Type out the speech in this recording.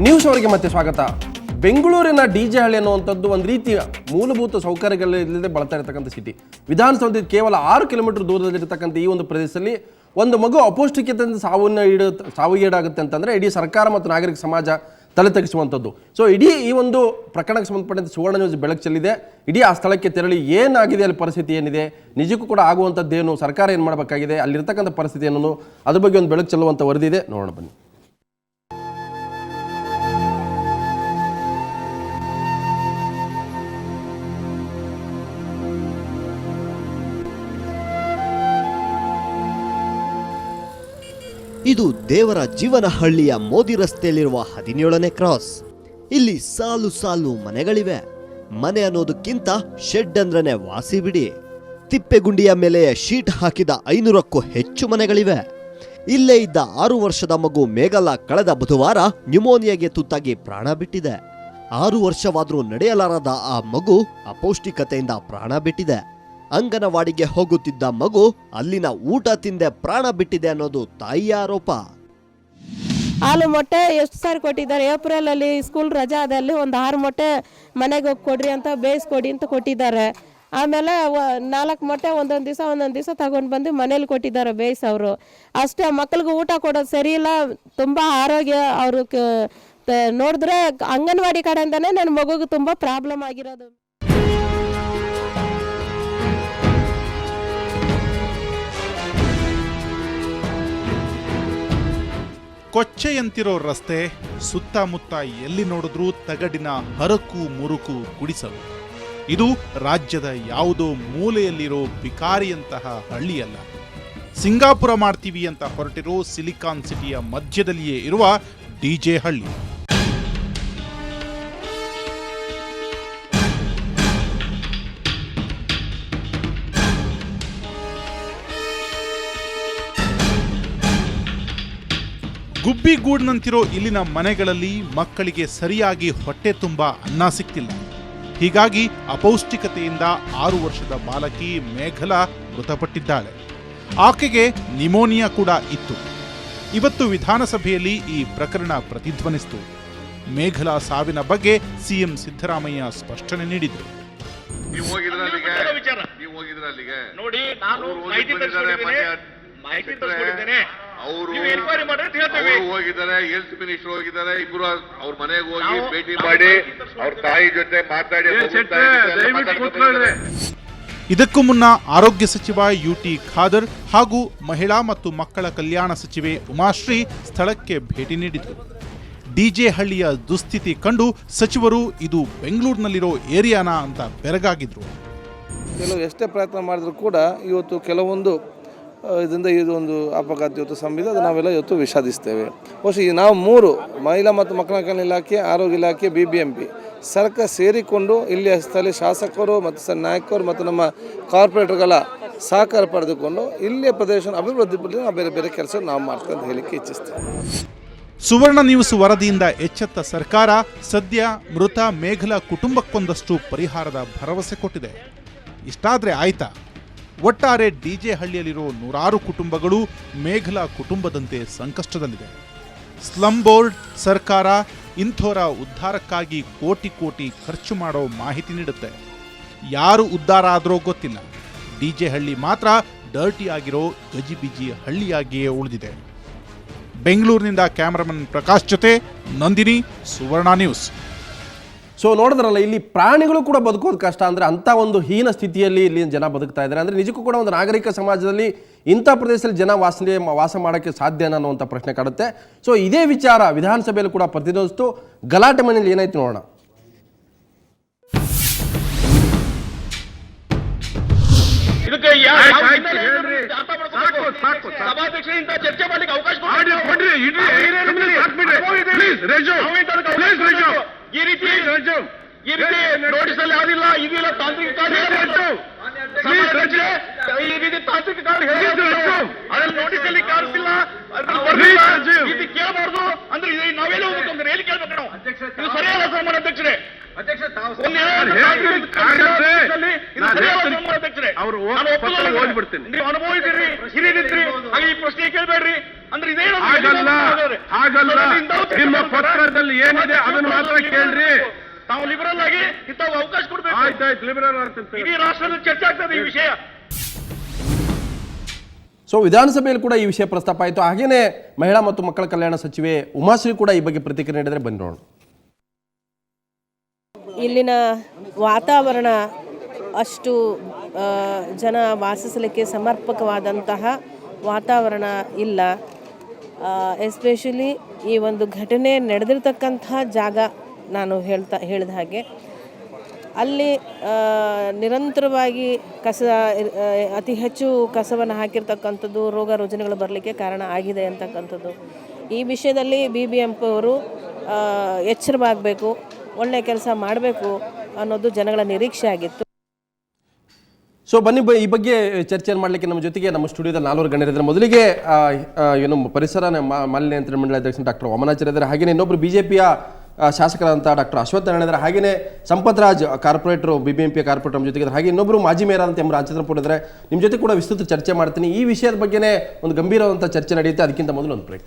News ಅವರಿಗೆ ಮತ್ತೆ ಸ್ವಾಗತ. ಬೆಂಗಳೂರಿನ ಡಿಜೆ ಹಳ್ಳಿ ಅನ್ನುವಂಥದ್ದು ಒಂದು ರೀತಿಯ ಮೂಲಭೂತ ಸೌಕರ್ಯಗಳಿಲ್ಲದೆ ಬಳತಾ ಇರತಕ್ಕಂಥ ಸಿಟಿ. ವಿಧಾನಸೌಧದ ಕೇವಲ 6 ಕಿಲೋಮೀಟರ್ ದೂರದಲ್ಲಿರ್ತಕ್ಕಂಥ ಈ ಒಂದು ಪ್ರದೇಶದಲ್ಲಿ ಒಂದು ಮಗು ಅಪೌಷ್ಟಿಕತೆಯಿಂದ ಸಾವಿಗೀಡಾಗುತ್ತೆ ಅಂತಂದರೆ ಇಡೀ ಸರ್ಕಾರ ಮತ್ತು ನಾಗರಿಕ ಸಮಾಜ ತಲೆ ತಗ್ಗಿಸುವಂಥದ್ದು. ಸೊ ಇಡೀ ಈ ಒಂದು ಪ್ರಕರಣಕ್ಕೆ ಸಂಬಂಧಪಟ್ಟಂತೆ ಸುವರ್ಣ ನ್ಯೂಸ್ ಬೆಳಕು ಚೆಲ್ಲಿದೆ. ಇಡೀ ಆ ಸ್ಥಳಕ್ಕೆ ತೆರಳಿ ಏನಾಗಿದೆ, ಅಲ್ಲಿ ಪರಿಸ್ಥಿತಿ ಏನಿದೆ, ನಿಜಕ್ಕೂ ಕೂಡ ಆಗುವಂಥದ್ದೇನು, ಸರ್ಕಾರ ಏನು ಮಾಡಬೇಕಾಗಿದೆ, ಅಲ್ಲಿರ್ತಕ್ಕಂಥ ಪರಿಸ್ಥಿತಿ ಏನನ್ನು ಅದ್ರ ಬಗ್ಗೆ ಒಂದು ಬೆಳಕು ಚೆಲ್ಲುವಂಥ ವರದಿ ಇದೆ, ನೋಡೋಣ ಬನ್ನಿ. ಇದು ದೇವರ ಜೀವನಹಳ್ಳಿಯ ಮೋದಿ ರಸ್ತೆಯಲ್ಲಿರುವ 17ನೇ ಕ್ರಾಸ್. ಇಲ್ಲಿ ಸಾಲು ಸಾಲು ಮನೆಗಳಿವೆ. ಮನೆ ಅನ್ನೋದಕ್ಕಿಂತ ಶೆಡ್ ಅಂದ್ರನೆ ವಾಸಿ ಬಿಡಿ. ತಿಪ್ಪೆಗುಂಡಿಯ ಮೇಲೆ ಶೀಟ್ ಹಾಕಿದ 500ಕ್ಕೂ ಹೆಚ್ಚು ಮನೆಗಳಿವೆ. ಇಲ್ಲೇ ಇದ್ದ 6 ವರ್ಷದ ಮಗು ಮೇಘಲ ಕಳೆದ ಬುಧವಾರ ನ್ಯೂಮೋನಿಯಾಗೆ ತುತ್ತಾಗಿ ಪ್ರಾಣ ಬಿಟ್ಟಿದೆ. 6 ವರ್ಷವಾದರೂ ನಡೆಯಲಾರದ ಆ ಮಗು ಅಪೌಷ್ಟಿಕತೆಯಿಂದ ಪ್ರಾಣ ಬಿಟ್ಟಿದೆ. ಅಂಗನವಾಡಿಗೆ ಹೋಗುತ್ತಿದ್ದ ಮಗು ಅಲ್ಲಿನ ಊಟ ತಿಂದೆ ಪ್ರಾಣ ಬಿಟ್ಟಿದೆ ಅನ್ನೋದು ತಾಯಿಯ ಆರೋಪ. ಹಾಲು ಮೊಟ್ಟೆ ಎಷ್ಟು ಸಾರಿ ಕೊಟ್ಟಿದ್ದಾರೆ. ಏಪ್ರಿಲ್ ಅಲ್ಲಿ ಸ್ಕೂಲ್ ರಜಾ ಆದಲ್ಲಿ ಒಂದು 6 ಮೊಟ್ಟೆ ಮನೆಗೆ ಹೋಗಿ ಕೊಡ್ರಿ ಅಂತ ಬೇಯಿಸ್ಕೊಡಿ ಅಂತ ಕೊಟ್ಟಿದ್ದಾರೆ. ಆಮೇಲೆ 4 ಮೊಟ್ಟೆ ಒಂದೊಂದು ದಿವಸ ತಗೊಂಡು ಬಂದು ಮನೇಲಿ ಕೊಟ್ಟಿದ್ದಾರೆ ಬೇಯಿಸೋರು. ಅಷ್ಟೇ, ಮಕ್ಕಳಿಗೆ ಊಟ ಕೊಡೋದು ಸರಿ ಇಲ್ಲ. ತುಂಬ ಆರೋಗ್ಯ ಅವರು ನೋಡಿದ್ರೆ ಅಂಗನವಾಡಿ ಕಡೆಯಿಂದನೇ ನನ್ನ ಮಗುಗೆ ತುಂಬ ಪ್ರಾಬ್ಲಮ್ ಆಗಿರೋದು. ಕೊಚ್ಚೆಯಂತಿರೋ ರಸ್ತೆ, ಸುತ್ತಮುತ್ತ ಎಲ್ಲಿ ನೋಡಿದ್ರೂ ತಗಡಿನ ಹರಕು ಮುರುಕು ಗುಡಿಸಲು. ಇದು ರಾಜ್ಯದ ಯಾವುದೋ ಮೂಲೆಯಲ್ಲಿರೋ ಬಿಕಾರಿಯಂತಹ ಹಳ್ಳಿಯಲ್ಲ. ಸಿಂಗಾಪುರ ಮಾಡ್ತೀವಿ ಅಂತ ಹೊರಟಿರೋ ಸಿಲಿಕಾನ್ ಸಿಟಿಯ ಮಧ್ಯದಲ್ಲಿಯೇ ಇರುವ ಡಿಜೆ ಹಳ್ಳಿ. ಗುಬ್ಬಿಗೂಡ್ನಂತಿರೋ ಇಲ್ಲಿನ ಮನೆಗಳಲ್ಲಿ ಮಕ್ಕಳಿಗೆ ಸರಿಯಾಗಿ ಹೊಟ್ಟೆ ತುಂಬ ಅನ್ನ ಸಿಕ್ತಿಲ್ಲ. ಹೀಗಾಗಿ ಅಪೌಷ್ಟಿಕತೆಯಿಂದ 6 ವರ್ಷದ ಬಾಲಕಿ ಮೇಘಲ ಮೃತಪಟ್ಟಿದ್ದಾಳೆ. ಆಕೆಗೆ ನಿಮೋನಿಯಾ ಕೂಡ ಇತ್ತು. ಇವತ್ತು ವಿಧಾನಸಭೆಯಲ್ಲಿ ಈ ಪ್ರಕರಣ ಪ್ರತಿಧ್ವನಿಸಿತು. ಮೇಘಲ ಸಾವಿನ ಬಗ್ಗೆ ಸಿಎಂ ಸಿದ್ದರಾಮಯ್ಯ ಸ್ಪಷ್ಟನೆ ನೀಡಿದರು. ಹೋಗಿದ್ದಾರೆ, ಹೆಲ್ತ್ ಮಿನಿಸ್ಟರ್ ಹೋಗಿದ್ದಾರೆ, ಇಬ್ರು ಅವ್ರ ಮನೆಗೆ ಹೋಗಿ ಭೇಟಿ ಮಾಡಿ ಅವ್ರ ತಾಯಿ ಜೊತೆ ಮಾತಾಡಿ. ಇದಕ್ಕೂ ಮುನ್ನ ಆರೋಗ್ಯ ಸಚಿವ ಯುಟಿ ಖಾದರ್ ಹಾಗೂ ಮಹಿಳಾ ಮತ್ತು ಮಕ್ಕಳ ಕಲ್ಯಾಣ ಸಚಿವೆ ಉಮಾಶ್ರೀ ಸ್ಥಳಕ್ಕೆ ಭೇಟಿ ನೀಡಿದರು. ಡಿಜೆ ಹಳ್ಳಿಯ ದುಸ್ಥಿತಿ ಕಂಡು ಸಚಿವರು ಇದು ಬೆಂಗಳೂರಿನಲ್ಲಿರೋ ಏರಿಯಾನಾ ಅಂತ ಬೆರಗಾಗಿದ್ರು. ಕೆಲವು ಎಷ್ಟೇ ಪ್ರಯತ್ನ ಮಾಡಿದ್ರು ಕೂಡ ಇವತ್ತು ಕೆಲವೊಂದು ಇದರಿಂದ ಇದೊಂದು ಅಪಘಾತ ಇವತ್ತು ಸಂಬಿದೆ. ಅದು ನಾವೆಲ್ಲ ಇವತ್ತು ವಿಷಾದಿಸ್ತೇವೆ. ಬಹುಶಃ ನಾವು 3 ಮಹಿಳಾ ಮತ್ತು ಮಕ್ಕಳ ಕಲ್ಯಾಣ ಇಲಾಖೆ, ಆರೋಗ್ಯ ಇಲಾಖೆ, BBMP ಸರ್ಕಾರ ಸೇರಿಕೊಂಡು ಇಲ್ಲಿ ಸ್ಥಳೀಯ ಶಾಸಕರು ಮತ್ತು ನಾಯಕರು ಮತ್ತು ನಮ್ಮ ಕಾರ್ಪೊರೇಟರ್ಗಳ ಸಹಕಾರ ಪಡೆದುಕೊಂಡು ಇಲ್ಲಿಯ ಪ್ರದೇಶ ಅಭಿವೃದ್ಧಿಪಡಿಸಿ ಬೇರೆ ಬೇರೆ ಕೆಲಸ ನಾವು ಮಾಡ್ತೀವಿ ಅಂತ ಹೇಳಿಕ್ಕೆ ಇಚ್ಛಿಸ್ತೇವೆ. ಸುವರ್ಣ ನ್ಯೂಸ್ ವರದಿಯಿಂದ ಎಚ್ಚೆತ್ತ ಸರ್ಕಾರ ಸದ್ಯ ಮೃತ ಮೇಘಲ ಕುಟುಂಬಕ್ಕೊಂದಷ್ಟು ಪರಿಹಾರದ ಭರವಸೆ ಕೊಟ್ಟಿದೆ. ಇಷ್ಟಾದ್ರೆ ಆಯ್ತಾ? ಒಟ್ಟಾರೆ ಡಿಜೆ ಹಳ್ಳಿಯಲ್ಲಿರೋ 100 ಕುಟುಂಬಗಳು ಮೇಘಲ ಕುಟುಂಬದಂತೆ ಸಂಕಷ್ಟದಲ್ಲಿದೆ. ಸ್ಲಂ ಬೋರ್ಡ್, ಸರ್ಕಾರ ಇಂಥೋರ ಉದ್ಧಾರಕ್ಕಾಗಿ ಕೋಟಿ ಕೋಟಿ ಖರ್ಚು ಮಾಡೋ ಮಾಹಿತಿ ನೀಡುತ್ತೆ. ಯಾರು ಉದ್ಧಾರ ಆದ್ರೋ ಗೊತ್ತಿಲ್ಲ. ಡಿಜೆ ಹಳ್ಳಿ ಮಾತ್ರ ಡರ್ಟಿ ಆಗಿರೋ ಗಜಿಬಿಜಿ ಹಳ್ಳಿಯಾಗಿಯೇ ಉಳಿದಿದೆ. ಬೆಂಗಳೂರಿನಿಂದ ಕ್ಯಾಮರಾಮನ್ ಪ್ರಕಾಶ್ ಜೊತೆ ನಂದಿನಿ, ಸುವರ್ಣ ನ್ಯೂಸ್. ಸೊ ನೋಡಿದ್ರಲ್ಲ, ಇಲ್ಲಿ ಪ್ರಾಣಿಗಳು ಕೂಡ ಬದುಕೋದು ಕಷ್ಟ ಅಂದರೆ ಅಂಥ ಒಂದು ಹೀನ ಸ್ಥಿತಿಯಲ್ಲಿ ಇಲ್ಲಿ ಜನ ಬದುಕ್ತಾ ಇದ್ದಾರೆ. ಅಂದರೆ ನಿಜಕ್ಕೂ ಕೂಡ ಒಂದು ನಾಗರಿಕ ಸಮಾಜದಲ್ಲಿ ಇಂಥ ಪ್ರದೇಶದಲ್ಲಿ ಜನ ವಾಸ ಮಾಡೋಕ್ಕೆ ಸಾಧ್ಯನಾ ಅನ್ನುವಂಥ ಪ್ರಶ್ನೆ ಕಾಡುತ್ತೆ. ಸೊ ಇದೇ ವಿಚಾರ ವಿಧಾನಸಭೆಯಲ್ಲಿ ಕೂಡ ಪ್ರತಿಧ್ವನಿಸಿತು. ಗಲಾಟೆ ಮನೆಯಲ್ಲಿ ಏನಾಯ್ತು ನೋಡೋಣ. ಸಭಾಧ್ಯಕ್ಷರಿಂದ ಚರ್ಚೆ ಮಾಡಲಿಕ್ಕೆ ಅವಕಾಶ ಈ ರೀತಿ ನೋಟಿಸ್ ಅಲ್ಲಿ ಯಾವ್ದಿಲ್ಲ, ಇದಿಲ್ಲ, ತಾಂತ್ರಿಕ ಕಾರ್ಯ ಈ ರೀತಿ ತಾಂತ್ರಿಕ ಕಾರ್ಯ ಅದ್ರಲ್ಲಿ ನೋಟಿಸ್ ಅಲ್ಲಿ ಕಾಣಿಸ್ತಿಲ್ಲ, ಇದು ಕೇಳಬಾರ್ದು ಅಂದ್ರೆ ನಾವೆಲ್ಲ ಹೋಗ್ಬೇಕು ಅಂದ್ರೆ ಎಲ್ಲಿ ಕೇಳ್ಬೇಕು ನಾವು? ಇದು ಸರಿಯಾದ ಸನ್ಮಾನ ಅಧ್ಯಕ್ಷರೇ. ನೀವು ಅನುಭವಿಸಿರಿ, ಹಿರಿಯರಿದ್ರಿ, ಹಾಗೆ ಈ ಪ್ರಶ್ನೆ ಕೇಳಬೇಡ್ರಿ ಅಂದ್ರೆ ಇದೇನು ಹಾಗಲ್ಲ, ನಿಮ್ಮ ಪತ್ರದಲ್ಲಿ ಏನಿದೆ ಅದನ್ನು ಮಾತ್ರ ಕೇಳ್ರಿ. ತಾವು ಲಿಬರಲ್ ಆಗಿ ಇಂಥವು ಅವಕಾಶ ಕೊಡ್ಬೇಕು. ಆಯ್ತಾಯ್ತು, ಲಿಬರಲ್ ಇಡೀ ರಾಷ್ಟ್ರದಲ್ಲಿ ಚರ್ಚೆ ಆಗ್ತದೆ ಈ ವಿಷಯ. ಸೊ ವಿಧಾನಸಭೆಯಲ್ಲಿ ಕೂಡ ಈ ವಿಷಯ ಪ್ರಸ್ತಾಪ ಆಯಿತು. ಹಾಗೇನೇ ಮಹಿಳಾ ಮತ್ತು ಮಕ್ಕಳ ಕಲ್ಯಾಣ ಸಚಿವೆ ಉಮಾಶ್ರೀ ಕೂಡ ಈ ಬಗ್ಗೆ ಪ್ರತಿಕ್ರಿಯೆ ನೀಡಿದರೆ ಬನ್ನಿ ನೋಡೋಣ. ಇಲ್ಲಿನ ವಾತಾವರಣ ಅಷ್ಟು ಜನ ವಾಸಿಸಲಿಕ್ಕೆ ಸಮರ್ಪಕವಾದಂತಹ ವಾತಾವರಣ ಇಲ್ಲ. ಎಸ್ಪೆಷಲಿ ಈ ಒಂದು ಘಟನೆ ನಡೆದಿರ್ತಕ್ಕಂತಹ ಜಾಗ ನಾನು ಹೇಳಿದ ಹಾಗೆ ಅಲ್ಲಿ ನಿರಂತರವಾಗಿ ಅತಿ ಹೆಚ್ಚು ಕಸವನ್ನು ಹಾಕಿರ್ತಕ್ಕಂಥದ್ದು ರೋಗ ರುಜಿನಗಳು ಬರಲಿಕ್ಕೆ ಕಾರಣ ಆಗಿದೆ ಅಂತಕ್ಕಂಥದ್ದು. ಈ ವಿಷಯದಲ್ಲಿ BBMP ಅವರು ಎಚ್ಚರವಾಗಬೇಕು, ಒಳ್ಳೆಯ ಕೆಲಸ ಮಾಡಬೇಕು ಅನ್ನೋದು ಜನಗಳ ನಿರೀಕ್ಷೆ ಆಗಿತ್ತು. ಸೊ ಬನ್ನಿ ಈ ಬಗ್ಗೆ ಚರ್ಚೆಯನ್ನು ಮಾಡಲಿಕ್ಕೆ ನಮ್ಮ ಜೊತೆಗೆ ನಮ್ಮ ಸ್ಟುಡಿಯೋದಲ್ಲಿ 4 ಗಣ್ಯರಿದ್ದಾರೆ. ಮೊದಲಿಗೆ ಏನು ಪರಿಸರ ಮಾಲಿನ್ಯ ನಿಯಂತ್ರಣ ಮಂಡಳಿ ಅಧ್ಯಕ್ಷ ಡಾಕ್ಟರ್ ವಾಮನಾಚಾರ್ಯ ಇದ್ದಾರೆ. ಹಾಗೆಯೇ ಇನ್ನೊಬ್ಬರು BJPಯ ಶಾಸಕರಾದಂಥ ಡಾಕ್ಟರ್ ಅಶ್ವಥ್ ನಾರಾಯಣ ಇದ್ದಾರೆ. ಹಾಗೆಯೇ Sampath Raj corporator BBMP corporator ನಮ್ಮ ಜೊತೆಗೆ. ಹಾಗೆ ಇನ್ನೊಬ್ಬರು ಮಾಜಿ ಮೇಯರ್ ಅಂತ ರಾಮಚಂದ್ರಪುರ ಇದ್ದಾರೆ. ನಿಮ್ಮ ಜೊತೆ ಕೂಡ ವಿಸ್ತೃತ ಚರ್ಚೆ ಮಾಡ್ತೀನಿ. ಈ ವಿಷಯದ ಬಗ್ಗೆನೇ ಒಂದು ಗಂಭೀರವಾದಂಥ ಚರ್ಚೆ ನಡೆಯುತ್ತೆ. ಅದಕ್ಕಿಂತ ಮೊದಲು ಒಂದು ಬ್ರೇಕ್.